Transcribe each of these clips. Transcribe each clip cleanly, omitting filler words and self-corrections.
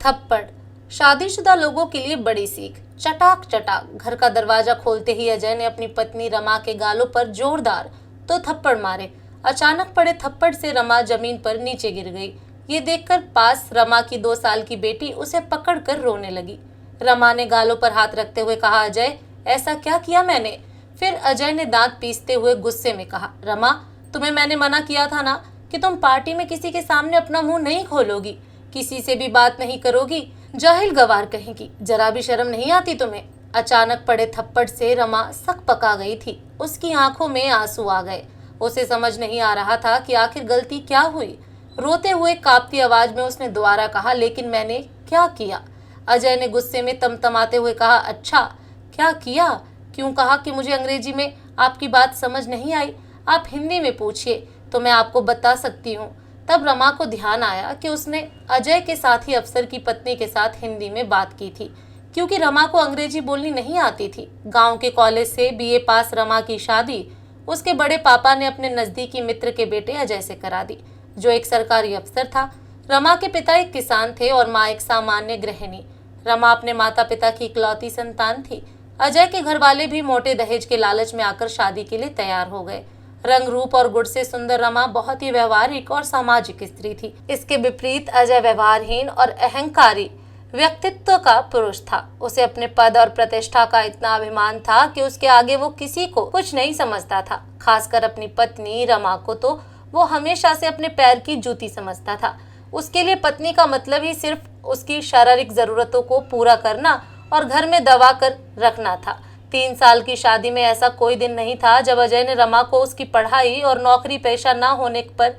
थप्पड़ शादीशुदा लोगों के लिए बड़ी सीख। चटाक चटाक घर का दरवाजा खोलते ही अजय ने अपनी पत्नी रमा के गालों पर जोरदार तो थप्पड़ मारे। अचानक पड़े थप्पड़ से रमा जमीन पर नीचे गिर गई। ये देखकर पास रमा की 2 साल की बेटी उसे पकड़कर रोने लगी। रमा ने गालों पर हाथ रखते हुए कहा, अजय ऐसा क्या किया मैंने? फिर अजय ने दांत पीसते हुए गुस्से में कहा, रमा तुम्हें मैंने मना किया था ना कि तुम पार्टी में किसी के सामने अपना मुंह नहीं खोलोगी, किसी से भी बात नहीं करोगी। जाहिल गवार कहेगी, जरा भी शर्म नहीं आती तुम्हें? अचानक पड़े थप्पड़ से रमा सक पका गई थी। उसकी आंखों में आंसू आ गए। उसे समझ नहीं आ रहा था कि आखिर गलती क्या हुई। रोते हुए कांपती आवाज में उसने दोबारा कहा, लेकिन मैंने क्या किया? अजय ने गुस्से में तमतमाते हुए कहा, अच्छा क्या किया? क्यों कहा कि मुझे अंग्रेजी में आपकी बात समझ नहीं आई? आप हिंदी में पूछिए तो मैं आपको बता सकती हूँ। तब रमा को ध्यान आया कि उसने अजय के साथ ही अफसर की पत्नी के साथ हिंदी में बात की थी, क्योंकि रमा को अंग्रेजी बोलनी नहीं आती थी। गांव के कॉलेज से बीए पास रमा की शादी उसके बड़े पापा ने अपने नजदीकी मित्र के बेटे अजय से करा दी, जो एक सरकारी अफसर था। रमा के पिता एक किसान थे और माँ एक सामान्य गृहिणी। रमा अपने माता पिता की इकलौती संतान थी। अजय के घर वाले भी मोटे दहेज के लालच में आकर शादी के लिए तैयार हो गए। रंग रूप और गुण से सुंदर रमा बहुत ही व्यवहारिक और सामाजिक स्त्री थी। इसके विपरीत अजय व्यवहारहीन और अहंकारी व्यक्तित्व का पुरुष था। उसे अपने पद और प्रतिष्ठा का इतना अभिमान था कि उसके आगे वो किसी को कुछ नहीं समझता था। खासकर अपनी पत्नी रमा को तो वो हमेशा से अपने पैर की जूती समझता था। उसके लिए पत्नी का मतलब ही सिर्फ उसकी शारीरिक जरूरतों को पूरा करना और घर में दबा कर रखना था। 3 साल की शादी में ऐसा कोई दिन नहीं था जब अजय ने रमा को उसकी पढ़ाई और नौकरी पेशा न होने पर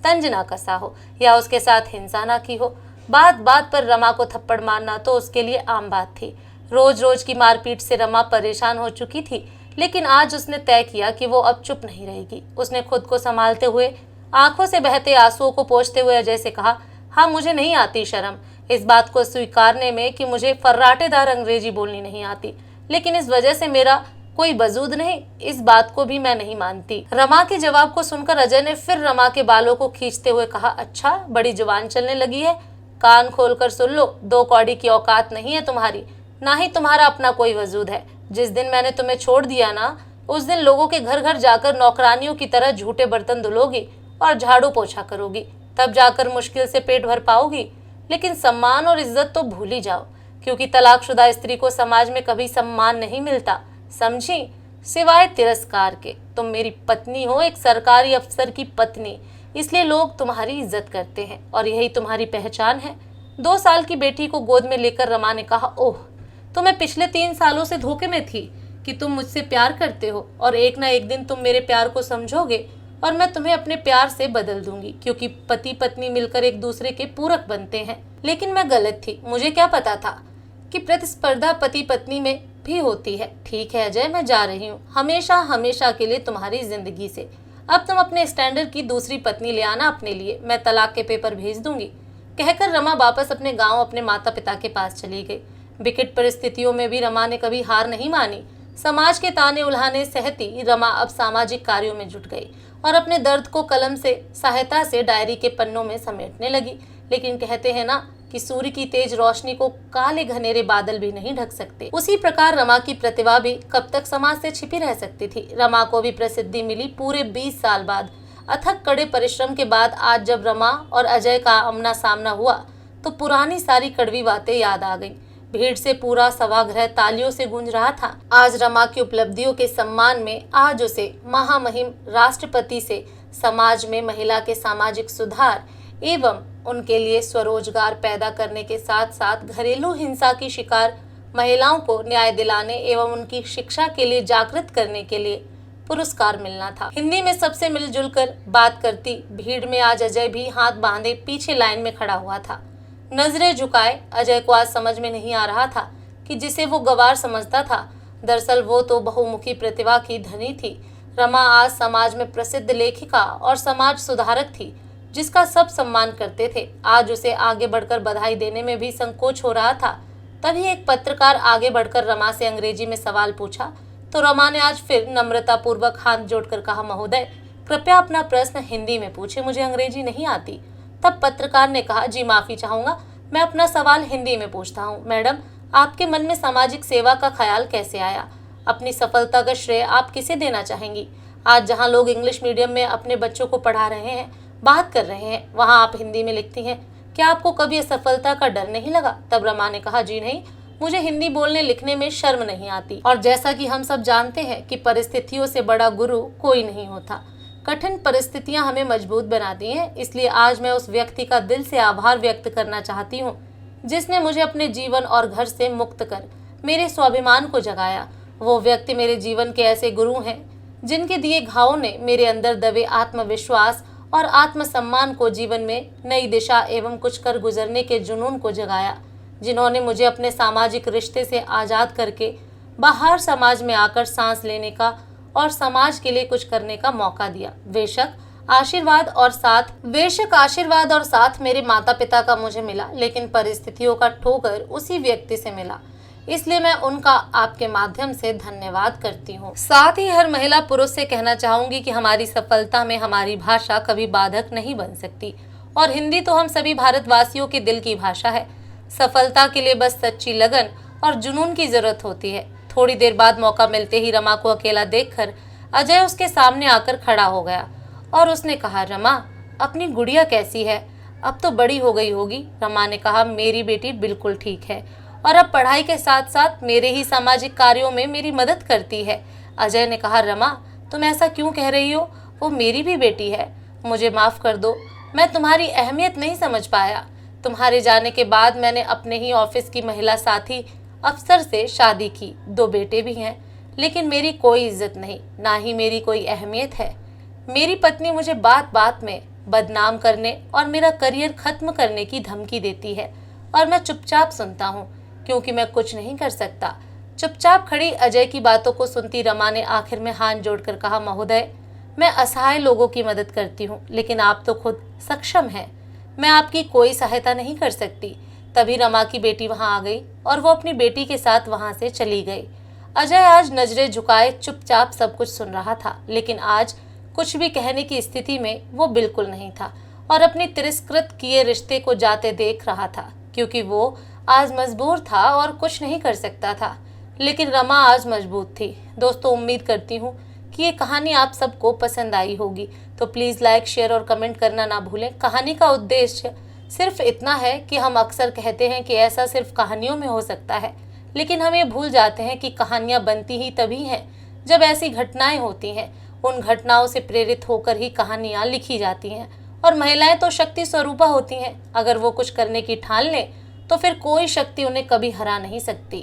तंज ना कसा हो या उसके साथ हिंसा ना की हो। बात बात पर रमा को थप्पड़ मारना तो उसके लिए आम बात थी। रोज रोज की मारपीट से रमा परेशान हो चुकी थी, लेकिन आज उसने तय किया कि वो अब चुप नहीं रहेगी। उसने खुद को संभालते हुए आंखों से बहते आंसुओं को पोंछते हुए अजय से कहा, हाँ मुझे नहीं आती शर्म इस बात को स्वीकारने में कि मुझे फर्राटेदार अंग्रेजी बोलनी नहीं आती, लेकिन इस वजह से मेरा कोई वजूद नहीं, इस बात को भी मैं नहीं मानती। रमा के जवाब को सुनकर अजय ने फिर रमा के बालों को खींचते हुए कहा, अच्छा बड़ी जुबान चलने लगी है, कान खोलकर सुन लो, 2 कौड़ी की औकात नहीं है तुम्हारी, ना ही तुम्हारा अपना कोई वजूद है। जिस दिन मैंने तुम्हें छोड़ दिया ना, उस दिन लोगों के घर घर जाकर नौकरानियों की तरह झूठे बर्तन धुलोगी और झाड़ू पोछा करोगी, तब जाकर मुश्किल से पेट भर पाओगी। लेकिन सम्मान और इज्जत तो भूल ही जाओ, क्योंकि तलाकशुदा स्त्री को समाज में कभी सम्मान नहीं मिलता, समझी, सिवाय तिरस्कार के। तुम मेरी पत्नी हो, एक सरकारी अफसर की पत्नी, इसलिए लोग तुम्हारी इज्जत करते हैं और यही तुम्हारी पहचान है। 2 साल की बेटी को गोद में लेकर रमा ने कहा, ओह तो मैं पिछले 3 सालों से धोखे में थी कि तुम मुझसे प्यार करते हो और एक ना एक दिन तुम मेरे प्यार को समझोगे और मैं तुम्हें अपने प्यार से बदल दूंगी, क्योंकि पति पत्नी मिलकर एक दूसरे के पूरक बनते हैं। लेकिन मैं गलत थी, मुझे क्या पता था कि प्रतिस्पर्धा पति पत्नी में भी होती है। ठीक है अजय, मैं जा रही हूँ, हमेशा हमेशा के लिए तुम्हारी जिंदगी से। अब तुम अपने स्टैंडर्ड की दूसरी पत्नी ले आना अपने लिए, मैं तलाक के पेपर भेज दूंगी। कहकर रमा वापस अपने गांव अपने माता पिता के पास चली गई। विकट परिस्थितियों में भी रमा ने कभी हार नहीं मानी। समाज के ताने उल्हाने सहती रमा अब सामाजिक कार्यों में जुट गई और अपने दर्द को कलम से सहायता से डायरी के पन्नों में समेटने लगी। लेकिन कहते हैं ना कि सूर्य की तेज रोशनी को काले घनेरे बादल भी नहीं ढक सकते, उसी प्रकार रमा की प्रतिभा भी कब तक समाज से छिपी रह सकती थी। रमा को भी प्रसिद्धि मिली पूरे 20 साल बाद। अथक कड़े परिश्रम के बाद आज जब रमा और अजय का आमना सामना हुआ तो पुरानी सारी कड़वी बातें याद आ गईं। भीड़ से पूरा सभागृह तालियों से गूंज रहा था। आज रमा की उपलब्धियों के सम्मान में आज उसे महामहिम राष्ट्रपति से समाज में महिला के सामाजिक सुधार एवं उनके लिए स्वरोजगार पैदा करने के साथ साथ घरेलू हिंसा की शिकार महिलाओं को न्याय दिलाने एवं उनकी शिक्षा के लिए जागृत करने के लिए पुरस्कार मिलना था। हिंदी में सबसे मिलजुल कर बात करती भीड़ में आज अजय भी हाथ बांधे पीछे लाइन में खड़ा हुआ था, नजरें झुकाए। अजय को आज समझ में नहीं आ रहा था कि जिसे वो गवार समझता था, दरअसल वो तो बहुमुखी प्रतिभा की धनी थी। रमा आज समाज में प्रसिद्ध लेखिका और समाज सुधारक थी, जिसका सब सम्मान करते थे। आज उसे आगे बढ़कर बधाई देने में भी संकोच हो रहा था। तभी एक पत्रकार आगे बढ़कर रमा से अंग्रेजी में सवाल पूछा तो रमा ने आज फिर नम्रता पूर्वक हाथ जोड़कर कहा, महोदय कृपया अपना प्रश्न हिंदी में पूछे, मुझे अंग्रेजी नहीं आती। तब पत्रकार ने कहा, जी माफी चाहूंगा, मैं अपना सवाल हिंदी में पूछता हूँ। मैडम, आपके मन में सामाजिक सेवा का ख्याल कैसे आया? अपनी सफलता का श्रेय आप किसे देना चाहेंगी? आज जहाँ लोग इंग्लिश मीडियम में अपने बच्चों को पढ़ा रहे हैं, बात कर रहे हैं, वहाँ आप हिंदी में लिखती हैं। क्या आपको कभी असफलता का डर नहीं लगा? तब रमा ने कहा, जी नहीं, मुझे हिंदी बोलने लिखने में शर्म नहीं आती। और जैसा कि हम सब जानते हैं कि परिस्थितियों से बड़ा गुरु कोई नहीं होता। कठिन परिस्थितियां हमें मजबूत बनाती हैं। इसलिए आज मैं उस व्यक्ति का दिल से आभार व्यक्त करना चाहती हूँ जिसने मुझे अपने जीवन और घर से मुक्त कर मेरे स्वाभिमान को जगाया। वो व्यक्ति मेरे जीवन के ऐसे गुरु हैं जिनके दिए घावों ने मेरे अंदर दबे आत्मविश्वास और आत्मसम्मान को जीवन में नई दिशा एवं कुछ कर गुजरने के जुनून को जगाया। जिन्होंने मुझे अपने सामाजिक रिश्ते से आज़ाद करके बाहर समाज में आकर सांस लेने का और समाज के लिए कुछ करने का मौका दिया। बेशक आशीर्वाद और साथ मेरे माता पिता का मुझे मिला, लेकिन परिस्थितियों का ठोकर उसी व्यक्ति से मिला। इसलिए मैं उनका आपके माध्यम से धन्यवाद करती हूँ। साथ ही हर महिला पुरुष से कहना चाहूंगी कि हमारी सफलता में हमारी भाषा कभी बाधक नहीं बन सकती, और हिंदी तो हम सभी भारतवासियों के दिल की भाषा है। सफलता के लिए बस सच्ची लगन और जुनून की जरूरत होती है। थोड़ी देर बाद मौका मिलते ही रमा को अकेला देखकर अजय उसके सामने आकर खड़ा हो गया और उसने कहा, रमा, अपनी गुड़िया कैसी है? अब तो बड़ी हो गई होगी। रमा ने कहा, मेरी बेटी बिल्कुल ठीक है और अब पढ़ाई के साथ साथ मेरे ही सामाजिक कार्यों में मेरी मदद करती है। अजय ने कहा, रमा, तुम ऐसा क्यों कह रही हो? वो मेरी भी बेटी है। मुझे माफ़ कर दो, मैं तुम्हारी अहमियत नहीं समझ पाया। तुम्हारे जाने के बाद मैंने अपने ही ऑफिस की महिला साथी अफसर से शादी की, 2 बेटे भी हैं, लेकिन मेरी कोई इज्जत नहीं, ना ही मेरी कोई अहमियत है। मेरी पत्नी मुझे बात बात में बदनाम करने और मेरा करियर खत्म करने की धमकी देती है और मैं चुपचाप सुनता हूँ क्योंकि मैं कुछ नहीं कर सकता। चुपचाप खड़ी अजय की बातों को सुनती रमा ने आखिर में हाथ जोड़कर कहा, महोदय, मैं असहाय लोगों की मदद करती हूँ, लेकिन आप तो खुद सक्षम हैं। मैं आपकी कोई सहायता नहीं कर सकती। तभी रमा की बेटी वहां आ गई और वो अपनी बेटी के साथ वहां से चली गई। अजय आज नजरें झुकाए चुपचाप सब कुछ सुन रहा था, लेकिन आज कुछ भी कहने की स्थिति में वो बिल्कुल नहीं था और अपनी तिरस्कृत किए रिश्ते को जाते देख रहा था, क्योंकि वो आज मजबूर था और कुछ नहीं कर सकता था। लेकिन रमा आज मजबूत थी। दोस्तों, उम्मीद करती हूँ कि ये कहानी आप सबको पसंद आई होगी, तो प्लीज़ लाइक, शेयर और कमेंट करना ना भूलें। कहानी का उद्देश्य सिर्फ इतना है कि हम अक्सर कहते हैं कि ऐसा सिर्फ कहानियों में हो सकता है, लेकिन हम ये भूल जाते हैं कि कहानियाँ बनती ही तभी हैं जब ऐसी घटनाएं होती हैं। उन घटनाओं से प्रेरित होकर ही कहानियाँ लिखी जाती हैं, और महिलाएं तो शक्ति स्वरूपा होती हैं। अगर वो कुछ करने की ठान लें तो फिर कोई शक्ति उन्हें कभी हरा नहीं सकती।